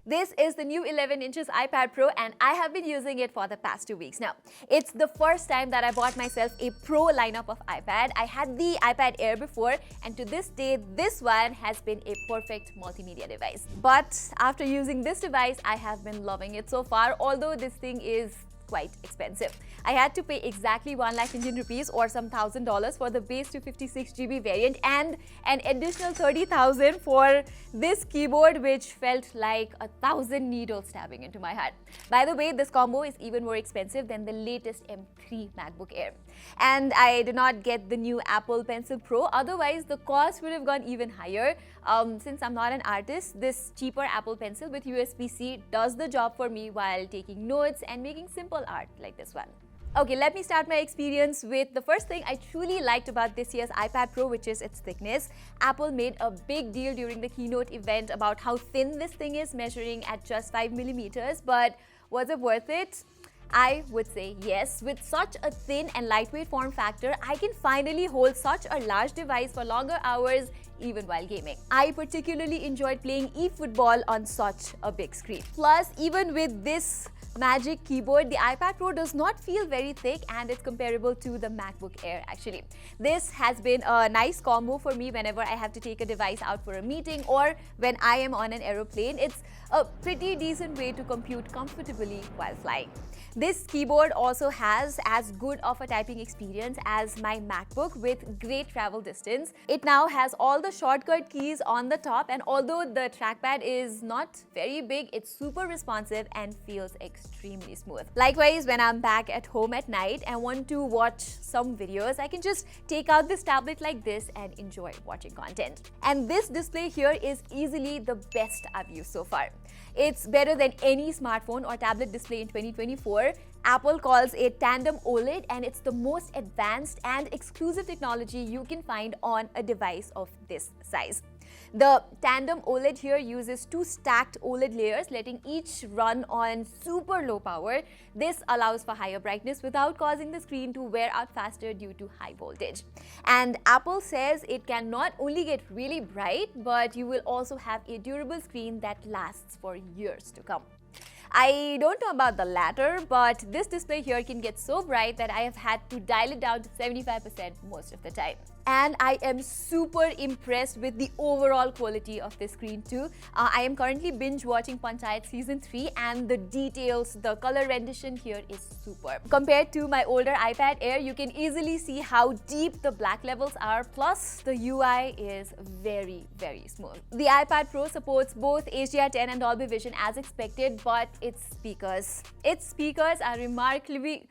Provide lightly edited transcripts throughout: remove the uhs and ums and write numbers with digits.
This is the new 11 inches iPad Pro and I have been using it for the past 2 weeks now. It's the first time that I bought myself a Pro lineup of iPad. I had the iPad Air before and to this day, this one has been a perfect multimedia device. But after using this device, I have been loving it so far, although this thing is quite expensive. I had to pay exactly 1 lakh Indian rupees or some $1,000 for the base 256GB variant and an additional 30,000 for this keyboard, which felt like 1,000 needles stabbing into my heart. By the way, this combo is even more expensive than the latest M3 MacBook Air. And I did not get the new Apple Pencil Pro, otherwise the cost would have gone even higher. Since I'm not an artist, this cheaper Apple Pencil with USB-C does the job for me while taking notes and making simple art like this one. Okay, let me start my experience with the first thing I truly liked about this year's iPad Pro, which is its thickness. Apple made a big deal during the keynote event about how thin this thing is, measuring at just 5mm, but was it worth it? I would say yes. With such a thin and lightweight form factor, I can finally hold such a large device for longer hours even while gaming. I particularly enjoyed playing eFootball on such a big screen. Plus, even with this Magic keyboard, the iPad Pro does not feel very thick and it's comparable to the MacBook Air actually. This has been a nice combo for me whenever I have to take a device out for a meeting or when I am on an aeroplane. It's a pretty decent way to compute comfortably while flying. This keyboard also has as good of a typing experience as my MacBook with great travel distance. It now has all the shortcut keys on the top, and although the trackpad is not very big, it's super responsive and feels extremely smooth. Likewise, when I'm back at home at night and want to watch some videos, I can just take out this tablet like this and enjoy watching content. And this display here is easily the best I've used so far. It's better than any smartphone or tablet display in 2024. Apple calls it Tandem OLED and it's the most advanced and exclusive technology you can find on a device of this size. The Tandem OLED here uses 2 stacked OLED layers, letting each run on super low power. This allows for higher brightness without causing the screen to wear out faster due to high voltage. And Apple says it can not only get really bright, but you will also have a durable screen that lasts for years to come. I don't know about the latter, but this display here can get so bright that I have had to dial it down to 75% most of the time. And I am super impressed with the overall quality of this screen too. I am currently binge watching Panchayat Season 3 and the details, the color rendition here is superb. Compared to my older iPad Air, you can easily see how deep the black levels are, plus the UI is very, very smooth. The iPad Pro supports both HDR10 and Dolby Vision as expected, but its speakers are remarkably...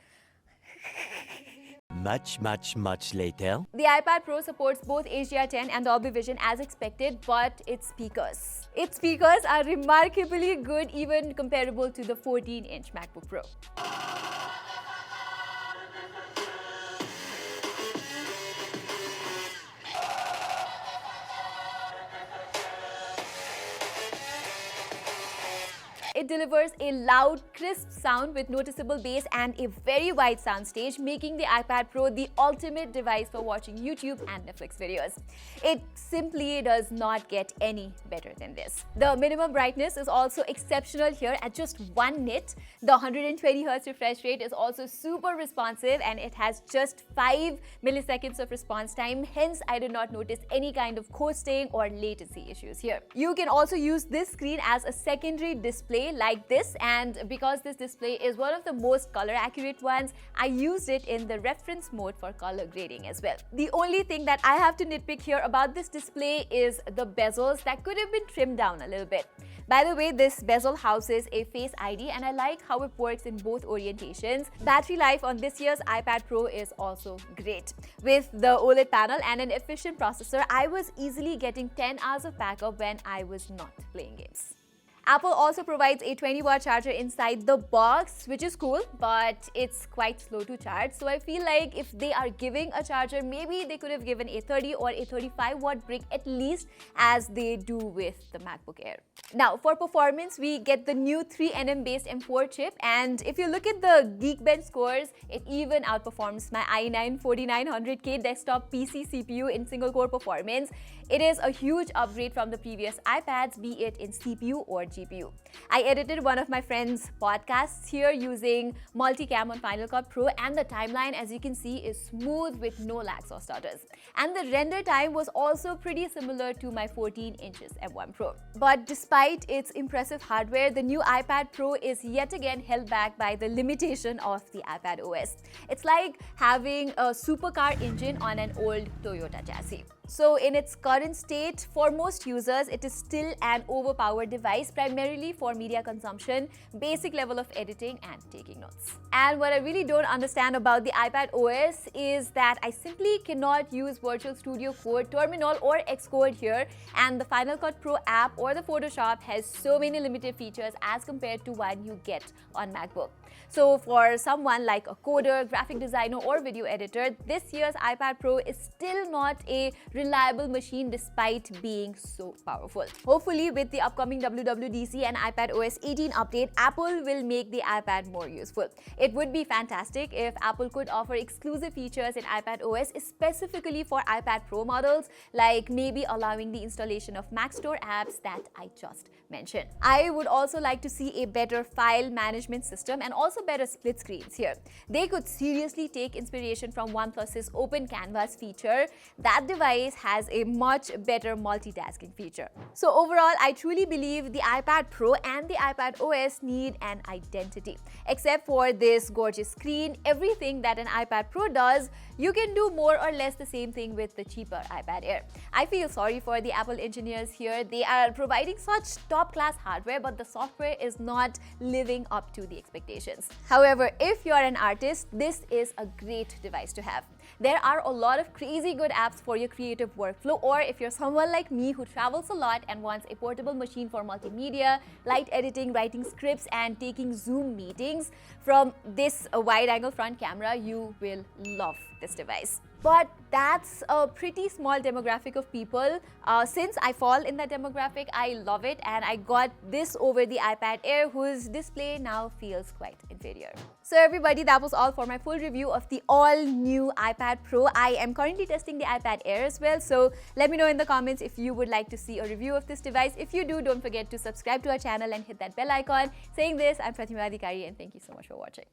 Much later. The iPad Pro supports both HDR10 and Dolby Vision as expected, but its speakers are remarkably good, even comparable to the 14-inch MacBook Pro. It delivers a loud, crisp sound with noticeable bass and a very wide soundstage, making the iPad Pro the ultimate device for watching YouTube and Netflix videos. It simply does not get any better than this. The minimum brightness is also exceptional here at just 1 nit. The 120Hz refresh rate is also super responsive and it has just 5 milliseconds of response time. Hence, I did not notice any kind of coasting or latency issues here. You can also use this screen as a secondary display like this, and because this display is one of the most color accurate ones, I used it in the reference mode for color grading as well. The only thing that I have to nitpick here about this display is the bezels that could have been trimmed down a little bit. By the way, this bezel houses a Face ID and I like how it works in both orientations. Battery life on this year's iPad Pro is also great. With the OLED panel and an efficient processor, I was easily getting 10 hours of backup when I was not playing games. Apple also provides a 20-watt charger inside the box, which is cool, but it's quite slow to charge. So I feel like if they are giving a charger, maybe they could have given a 30 or a 35-watt brick at least, as they do with the MacBook Air. Now, for performance, we get the new 3nm-based M4 chip, and if you look at the Geekbench scores, it even outperforms my i9 4900K desktop PC CPU in single-core performance. It is a huge upgrade from the previous iPads, be it in CPU or GPU. I edited one of my friend's podcasts here using multicam on Final Cut Pro, and the timeline, as you can see, is smooth with no lags or stutters. And the render time was also pretty similar to my 14 inches M1 Pro. But despite its impressive hardware, the new iPad Pro is yet again held back by the limitation of the iPadOS. It's like having a supercar engine on an old Toyota chassis. So in its current state, for most users, it is still an overpowered device, primarily for media consumption, basic level of editing, and taking notes. And what I really don't understand about the iPadOS is that I simply cannot use Virtual Studio Code, Terminal, or Xcode here, and the Final Cut Pro app or the Photoshop has so many limited features as compared to one you get on MacBook. So for someone like a coder, graphic designer, or video editor, this year's iPad Pro is still not a reliable machine despite being so powerful. Hopefully, with the upcoming WWDC and iPadOS 18 update, Apple will make the iPad more useful. It would be fantastic if Apple could offer exclusive features in iPadOS specifically for iPad Pro models, like maybe allowing the installation of Mac Store apps that I just mentioned. I would also like to see a better file management system and also better split screens here. They could seriously take inspiration from OnePlus's Open Canvas feature. That device has a much better multitasking feature. So overall, I truly believe the iPad Pro and the iPadOS need an identity. Except for this gorgeous screen, everything that an iPad Pro does, you can do more or less the same thing with the cheaper iPad Air. I feel sorry for the Apple engineers here. They are providing such top-class hardware, but the software is not living up to the expectations. However, if you're an artist, this is a great device to have. There are a lot of crazy good apps for your creative workflow, or if you're someone like me who travels a lot and wants a portable machine for multimedia, light editing, writing scripts, and taking Zoom meetings, from this wide-angle front camera, you will love this device. But that's a pretty small demographic of people. Since I fall in that demographic, I love it, and I got this over the iPad Air, whose display now feels quite inferior. So everybody, that was all for my full review of the all-new iPad Pro. I am currently testing the iPad Air as well, so let me know in the comments if you would like to see a review of this device. If you do, don't forget to subscribe to our channel and hit that bell icon. Saying this, I'm Pratima, and thank you so much for watching.